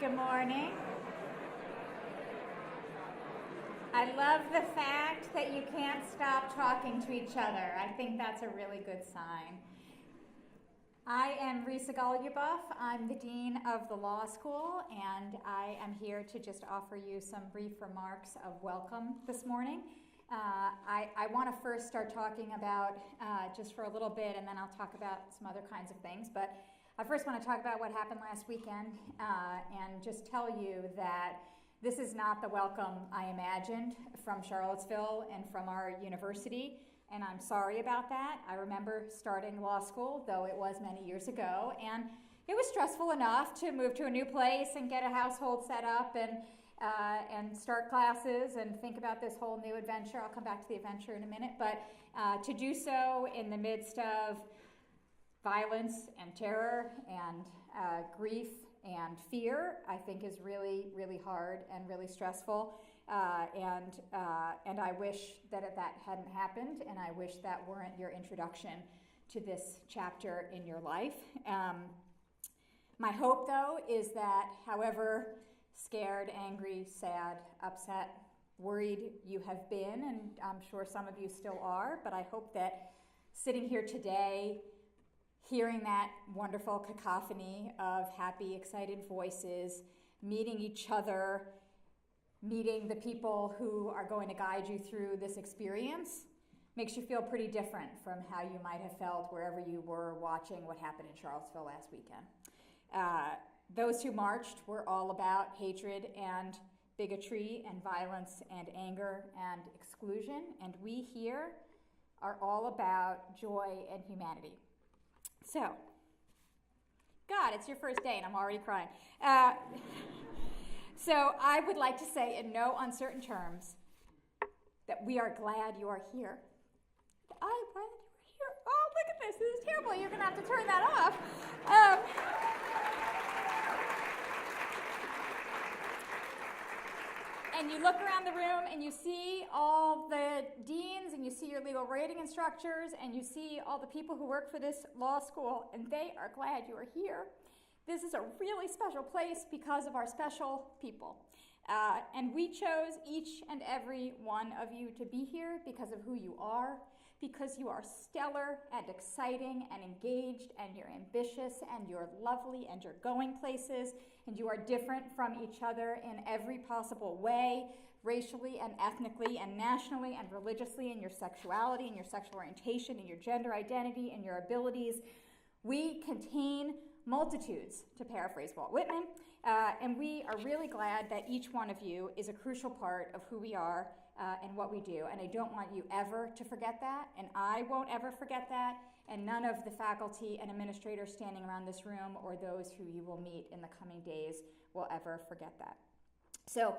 Good morning. I love the fact that you can't stop talking to each other. I think that's a really good sign. I am Risa Goluboff. I'm the Dean of the Law School, and I am here to just offer you some brief remarks of welcome this morning. I want to first start talking about, just for a little bit, and then I'll talk about some other kinds of things, but I first want to talk about what happened last weekend and just tell you that this is not the welcome I imagined from Charlottesville and from our university, and I'm sorry about that. I remember starting law school, though it was many years ago, and it was stressful enough to move to a new place and get a household set up and start classes and think about this whole new adventure. I'll come back to the adventure in a minute, but to do so in the midst of violence and terror and grief and fear, I think is really, really hard and really stressful. And I wish that hadn't happened, and I wish that weren't your introduction to this chapter in your life. My hope, though, is that however scared, angry, sad, upset, worried you have been, and I'm sure some of you still are, but I hope that sitting here today, hearing that wonderful cacophony of happy, excited voices, meeting each other, meeting the people who are going to guide you through this experience, makes you feel pretty different from how you might have felt wherever you were watching what happened in Charlottesville last weekend. Those who marched were all about hatred and bigotry and violence and anger and exclusion, and we here are all about joy and humanity. So, God, it's your first day and I'm already crying. So I would like to say in no uncertain terms that we are glad you are here. I'm glad you are here. Oh, look at this. This is terrible. You're going to have to turn that off. And you look around the room and you see all the deans and you see your legal rating instructors and you see all the people who work for this law school, and they are glad you are here. This is a really special place because of our special people. And we chose each and every one of you to be here because of who you are, because you are stellar and exciting and engaged and you're ambitious and you're lovely and you're going places and you are different from each other in every possible way, racially and ethnically and nationally and religiously, in your sexuality and your sexual orientation and your gender identity and your abilities. We contain multitudes, to paraphrase Walt Whitman, and we are really glad that each one of you is a crucial part of who we are and what we do. And I don't want you ever to forget that, and I won't ever forget that, and none of the faculty and administrators standing around this room or those who you will meet in the coming days will ever forget that. So,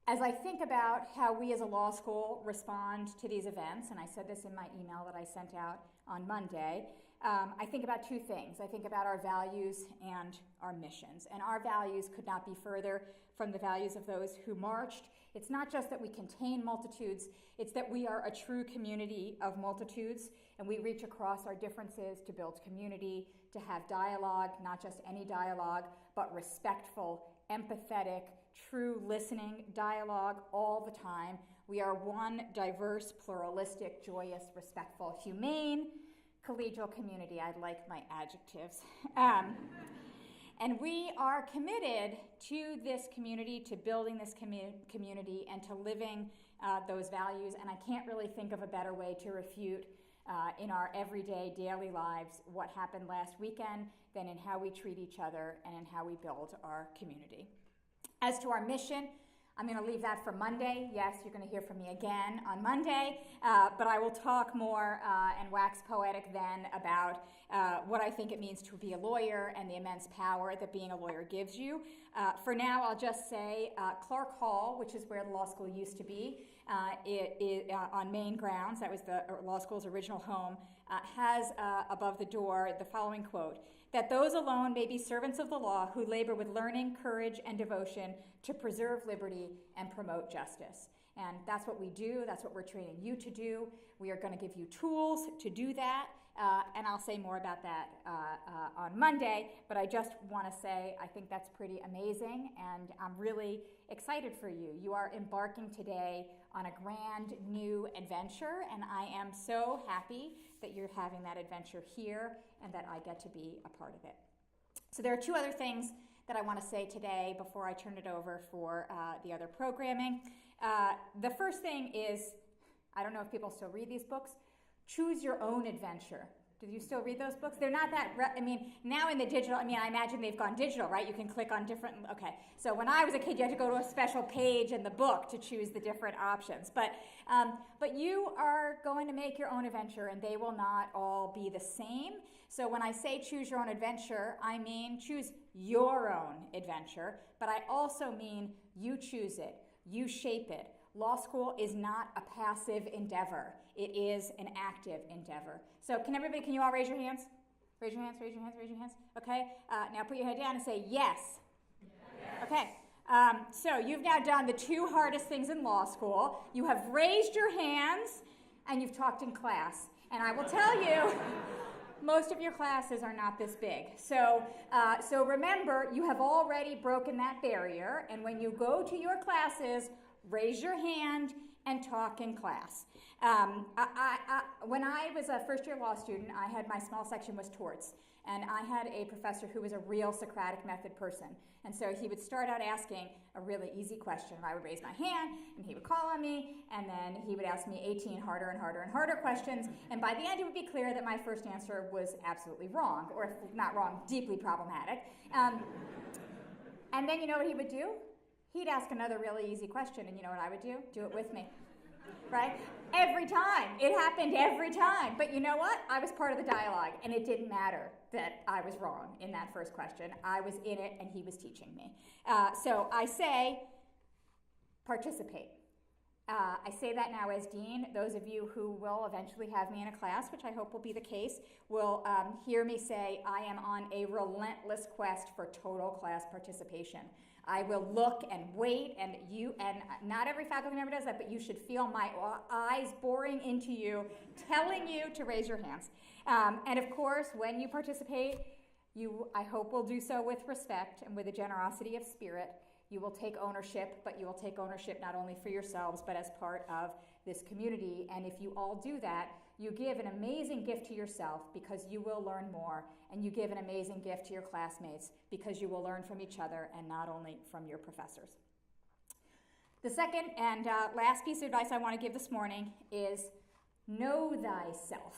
as I think about how we as a law school respond to these events, and I said this in my email that I sent out on Monday, I think about two things. I think about our values and our missions. And our values could not be further from the values of those who marched. It's not just that we contain multitudes, it's that we are a true community of multitudes, and we reach across our differences to build community, to have dialogue, not just any dialogue, but respectful, empathetic, true listening dialogue all the time. We are one diverse, pluralistic, joyous, respectful, humane, collegial community. I like my adjectives. And we are committed to this community, to building this community, and to living those values. And I can't really think of a better way to refute in our everyday, daily lives what happened last weekend than in how we treat each other and in how we build our community. As to our mission, I'm going to leave that for Monday. Yes, you're going to hear from me again on Monday, but I will talk more and wax poetic then about what I think it means to be a lawyer and the immense power that being a lawyer gives you. For now, I'll just say Clark Hall, which is where the law school used to be, on main grounds, that was the law school's original home, has above the door the following quote: that those alone may be servants of the law who labor with learning, courage, and devotion to preserve liberty and promote justice. And that's what we do. That's what we're training you to do. We are going to give you tools to do that. And I'll say more about that on Monday, but I just want to say I think that's pretty amazing, and I'm really excited for you. You are embarking today on a grand new adventure, and I am so happy that you're having that adventure here and that I get to be a part of it. So there are two other things that I want to say today before I turn it over for the other programming. The first thing is, I don't know if people still read these books, Choose Your Own Adventure. Do you still read those books? They're not that, now in the digital, I imagine they've gone digital, right? You can click on different, okay. So when I was a kid, you had to go to a special page in the book to choose the different options. But you are going to make your own adventure, and they will not all be the same. So when I say choose your own adventure, I mean choose your own adventure, but I also mean you choose it, you shape it. Law school is not a passive endeavor. It is an active endeavor. So can you all raise your hands? Raise your hands, raise your hands, raise your hands. Okay, now put your head down and say yes. Yes. Okay, so you've now done the two hardest things in law school. You have raised your hands and you've talked in class. And I will tell you, most of your classes are not this big. So remember, you have already broken that barrier, and when you go to your classes, raise your hand and talk in class. When I was a first-year law student, my small section was torts, and I had a professor who was a real Socratic method person. And so he would start out asking a really easy question. I would raise my hand, and he would call on me, and then he would ask me 18 harder and harder and harder questions. And by the end, it would be clear that my first answer was absolutely wrong, or if not wrong, deeply problematic. And then you know what he would do? He'd ask another really easy question, and you know what I would do? Do it with me, right? Every time. It happened every time. But you know what? I was part of the dialogue, and it didn't matter that I was wrong in that first question. I was in it, and he was teaching me. So I say, participate. I say that now as dean. Those of you who will eventually have me in a class, which I hope will be the case, will hear me say I am on a relentless quest for total class participation. I will look and wait, and not every faculty member does that, but you should feel my eyes boring into you, telling you to raise your hands. And of course, when you participate, I hope will do so with respect and with a generosity of spirit. You will take ownership, but you will take ownership not only for yourselves, but as part of this community. And if you all do that, you give an amazing gift to yourself because you will learn more, and you give an amazing gift to your classmates because you will learn from each other and not only from your professors. The second and last piece of advice I want to give this morning is know thyself.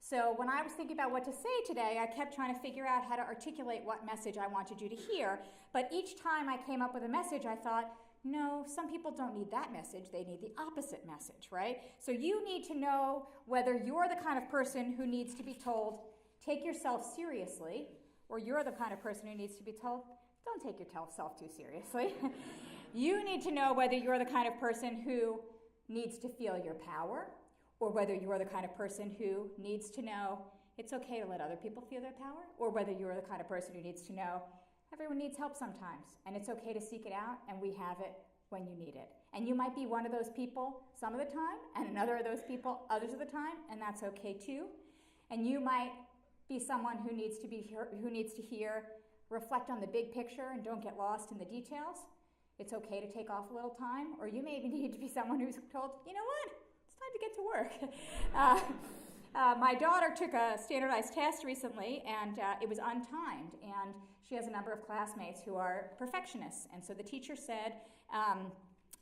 So when I was thinking about what to say today, I kept trying to figure out how to articulate what message I wanted you to hear. But each time I came up with a message, I thought, no, some people don't need that message. They need the opposite message, right? So you need to know whether you're the kind of person who needs to be told, take yourself seriously, or you're the kind of person who needs to be told, don't take yourself too seriously. You need to know whether you're the kind of person who needs to feel your power, or whether you're the kind of person who needs to know it's okay to let other people feel their power, or whether you're the kind of person who needs to know everyone needs help sometimes, and it's okay to seek it out, and we have it when you need it. And you might be one of those people some of the time, and another of those people others of the time, and that's okay too. And you might be someone who needs to hear, reflect on the big picture and don't get lost in the details. It's okay to take off a little time, or you maybe need to be someone who's told, you know what? It's time to get to work. My daughter took a standardized test recently, and it was untimed, and she has a number of classmates who are perfectionists, and so the teacher said,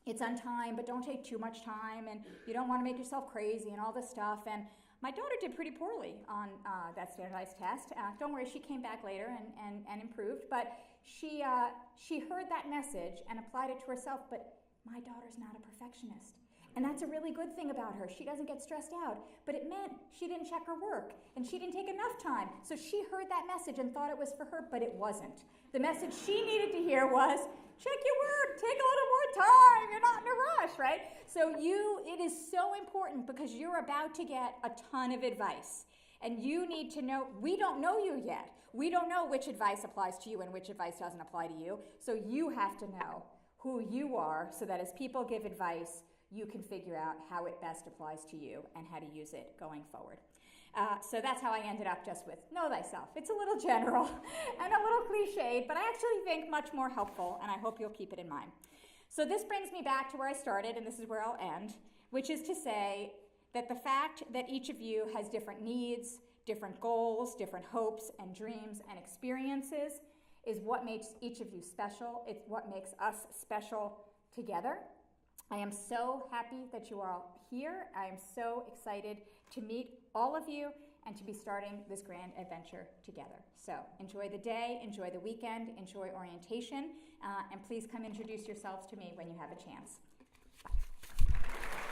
it's untimed, but don't take too much time, and you don't want to make yourself crazy and all this stuff. And my daughter did pretty poorly on that standardized test. Don't worry, she came back later and improved, but she heard that message and applied it to herself, but my daughter's not a perfectionist. And that's a really good thing about her. She doesn't get stressed out. But it meant she didn't check her work, and she didn't take enough time. So she heard that message and thought it was for her, but it wasn't. The message she needed to hear was, check your work, take a little more time, you're not in a rush, right? So it is so important because you're about to get a ton of advice. And you need to know, we don't know you yet. We don't know which advice applies to you and which advice doesn't apply to you. So you have to know who you are so that as people give advice, you can figure out how it best applies to you and how to use it going forward. So that's how I ended up just with know thyself. It's a little general and a little cliched, but I actually think much more helpful, and I hope you'll keep it in mind. So this brings me back to where I started, and this is where I'll end, which is to say that the fact that each of you has different needs, different goals, different hopes and dreams and experiences is what makes each of you special. It's what makes us special together. I am so happy that you are all here. I am so excited to meet all of you and to be starting this grand adventure together. So enjoy the day, enjoy the weekend, enjoy orientation, and please come introduce yourselves to me when you have a chance. Bye.